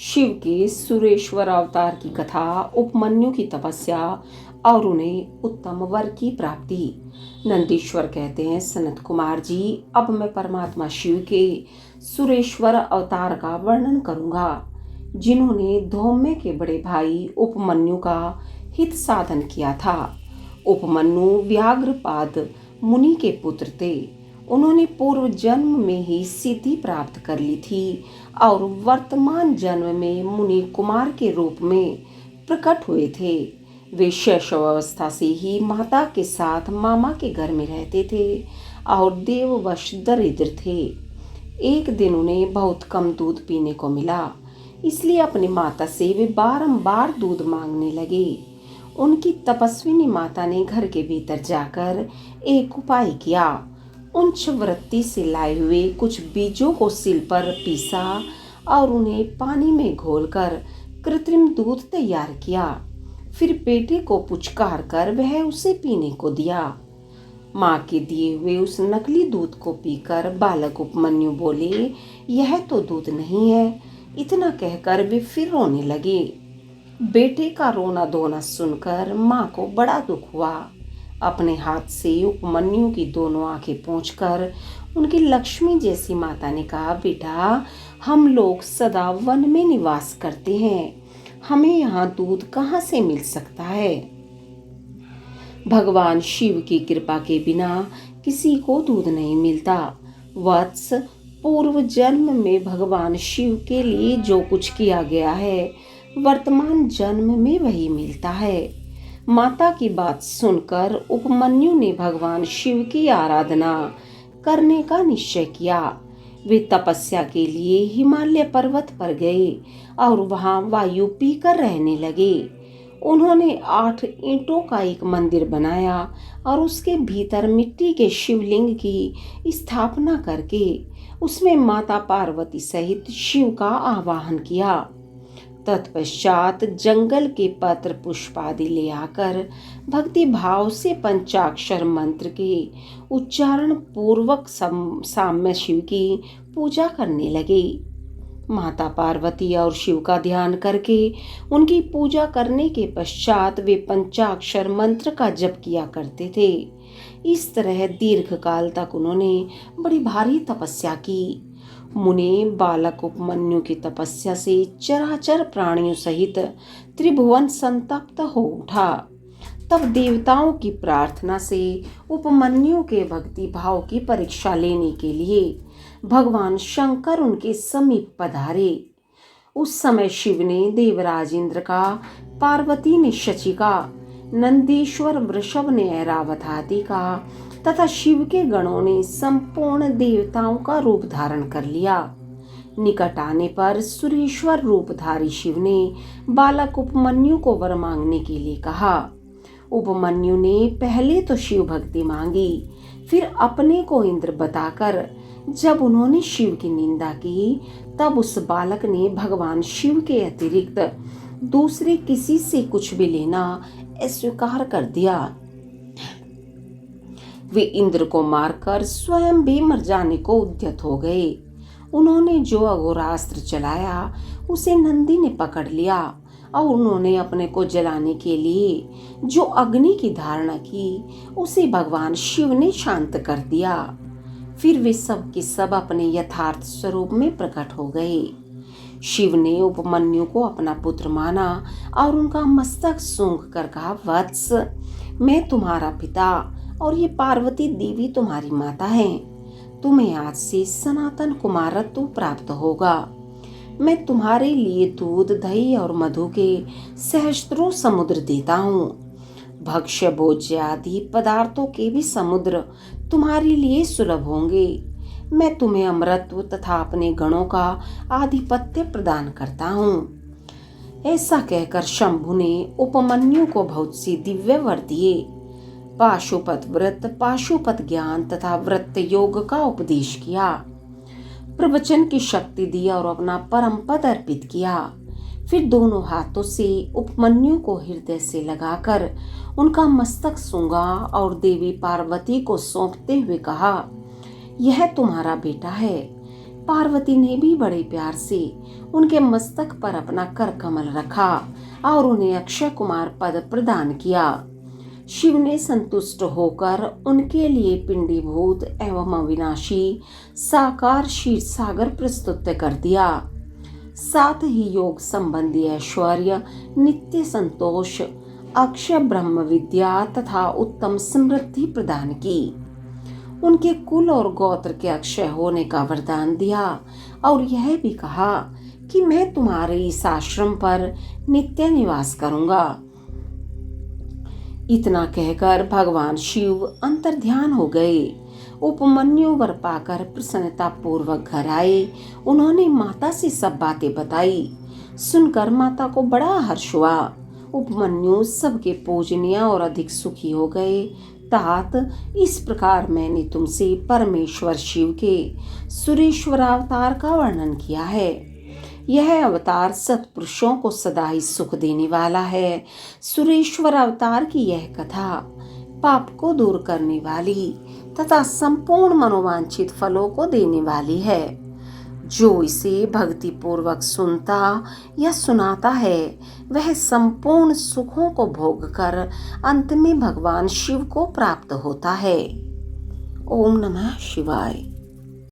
शिव के सुरेश्वर अवतार की कथा, उपमन्यु की तपस्या और उन्हें उत्तम वर की प्राप्ति। नंदीश्वर कहते हैं, सनत कुमार जी, अब मैं परमात्मा शिव के सुरेश्वर अवतार का वर्णन करूंगा, जिन्होंने धौम्य के बड़े भाई उपमन्यु का हित साधन किया था। उपमन्यु व्याघ्रपाद मुनि के पुत्र थे। उन्होंने पूर्व जन्म में ही सिद्धि प्राप्त कर ली थी और वर्तमान जन्म में मुनि कुमार के रूप में प्रकट हुए थे। वे शैशवावस्था से ही माता के साथ मामा के घर में रहते थे और देववश दरिद्र थे। एक दिन उन्हें बहुत कम दूध पीने को मिला, इसलिए अपनी माता से वे बारंबार दूध मांगने लगे। उनकी तपस्विनी माता ने घर के भीतर जाकर एक उपाय किया। उच्च वृत्ति से लाए हुए कुछ बीजों को सिल पर पीसा और उन्हें पानी में घोलकर कृत्रिम दूध तैयार किया। फिर बेटे को पुचकार कर वह उसे पीने को दिया। माँ के दिए हुए उस नकली दूध को पीकर बालक उपमन्यु बोले, यह तो दूध नहीं है। इतना कहकर वे फिर रोने लगे। बेटे का रोना धोना सुनकर माँ को बड़ा दुख हुआ। अपने हाथ से उपमन्यु की दोनों आंखें पोंछकर उनकी लक्ष्मी जैसी माता ने कहा, बेटा, हम लोग सदा वन में निवास करते हैं, हमें यहाँ दूध कहाँ से मिल सकता है। भगवान शिव की कृपा के बिना किसी को दूध नहीं मिलता। वत्स, पूर्व जन्म में भगवान शिव के लिए जो कुछ किया गया है, वर्तमान जन्म में वही मिलता है। माता की बात सुनकर उपमन्यु ने भगवान शिव की आराधना करने का निश्चय किया। वे तपस्या के लिए हिमालय पर्वत पर गए और वहां वायु पीकर रहने लगे। उन्होंने 8 ईंटों का एक मंदिर बनाया और उसके भीतर मिट्टी के शिवलिंग की स्थापना करके उसमें माता पार्वती सहित शिव का आवाहन किया। तत्पश्चात जंगल के पत्र पुष्प आदि ले आकर भक्ति भाव से पंचाक्षर मंत्र के उच्चारण पूर्वक साम्य शिव की पूजा करने लगे। माता पार्वती और शिव का ध्यान करके उनकी पूजा करने के पश्चात वे पंचाक्षर मंत्र का जप किया करते थे। इस तरह दीर्घ काल तक उन्होंने बड़ी भारी तपस्या की। मुनि बालक उपमन्यु की तपस्या से चराचर प्राणियों सहित त्रिभुवन संतप्त हो उठा। तब देवताओं की प्रार्थना से उपमन्यु के भक्ति भाव की परीक्षा लेने के लिए भगवान शंकर उनके समीप पधारे। उस समय शिव ने देवराज इंद्र का, पार्वती ने शची का, नंदीश्वर वृषभ ने ऐरावत हाथी का तथा शिव के गणों ने संपूर्ण देवताओं का रूप धारण कर लिया। निकट आने पर सुरेश्वर रूपधारी शिव ने बालक उपमन्यु को वर मांगने के लिए कहा। उपमन्यु ने पहले तो शिव भक्ति मांगी, फिर अपने को इंद्र बताकर जब उन्होंने शिव की निंदा की, तब उस बालक ने भगवान शिव के अतिरिक्त दूसरे किसी से कुछ भी लेना अस्वीकार कर दिया। वे इंद्र को मारकर स्वयं भी मर जाने को उद्यत हो गए। उन्होंने जो अघोरास्त्र चलाया उसे नंदी ने पकड़ लिया और उन्होंने अपने को जलाने के लिए जो अग्नि की धारणा की उसे भगवान शिव ने शांत कर दिया। फिर वे सब के सब अपने यथार्थ स्वरूप में प्रकट हो गए। शिव ने उपमन्यु को अपना पुत्र माना और उनका मस्तक सूंघ कर कहा, वत्स, मैं तुम्हारा पिता और ये पार्वती देवी तुम्हारी माता है। तुम्हें आज से सनातन कुमारत्व प्राप्त होगा। मैं तुम्हारे लिए दूध, दही और मधु के सहस्त्रों समुद्र देता हूँ। भक्ष्य भोज्य आदि पदार्थों के भी समुद्र तुम्हारे लिए सुलभ होंगे। मैं तुम्हें अमरत्व तथा अपने गणों का आधिपत्य प्रदान करता हूँ। ऐसा कहकर शंभु ने उपमन्यु को बहुत सी दिव्य वर दिए। पाशुपत व्रत, पाशुपत ज्ञान तथा व्रत योग का उपदेश किया, प्रवचन की शक्ति दी और अपना परम पद अर्पित किया। फिर दोनों हाथों से उपमन्यु को हृदय से लगाकर उनका मस्तक सूंघा और देवी पार्वती को सौंपते हुए कहा, यह तुम्हारा बेटा है। पार्वती ने भी बड़े प्यार से उनके मस्तक पर अपना कर कमल रखा और उन्हें अक्षय कुमार पद प्रदान किया। शिव ने संतुष्ट होकर उनके लिए पिंडीभूत एवं अविनाशी साकार क्षीर सागर प्रस्तुत कर दिया। साथ ही योग संबंधी ऐश्वर्य, नित्य संतोष, अक्षय ब्रह्म विद्या तथा उत्तम समृद्धि प्रदान की। उनके कुल और गोत्र के अक्षय होने का वरदान दिया और यह भी कहा कि मैं तुम्हारे इस आश्रम पर नित्य निवास करूंगा। इतना कहकर भगवान शिव अंतर्ध्यान हो गए। उपमन्यु वर पाकर प्रसन्नता पूर्वक घर आए। उन्होंने माता से सब बातें बताई। सुनकर माता को बड़ा हर्ष हुआ। उपमन्यु सबके पूजनीय और अधिक सुखी हो गए। तात, इस प्रकार मैंने तुमसे परमेश्वर शिव के सुरेश्वर अवतार का वर्णन किया है। यह अवतार सत्पुरुषों को सदा ही सुख देने वाला है। सुरेश्वर अवतार की यह कथा पाप को दूर करने वाली तथा संपूर्ण मनोवांछित फलों को देने वाली है। जो इसे भक्ति पूर्वक सुनता या सुनाता है वह संपूर्ण सुखों को भोग कर अंत में भगवान शिव को प्राप्त होता है। ओम नमः शिवाय।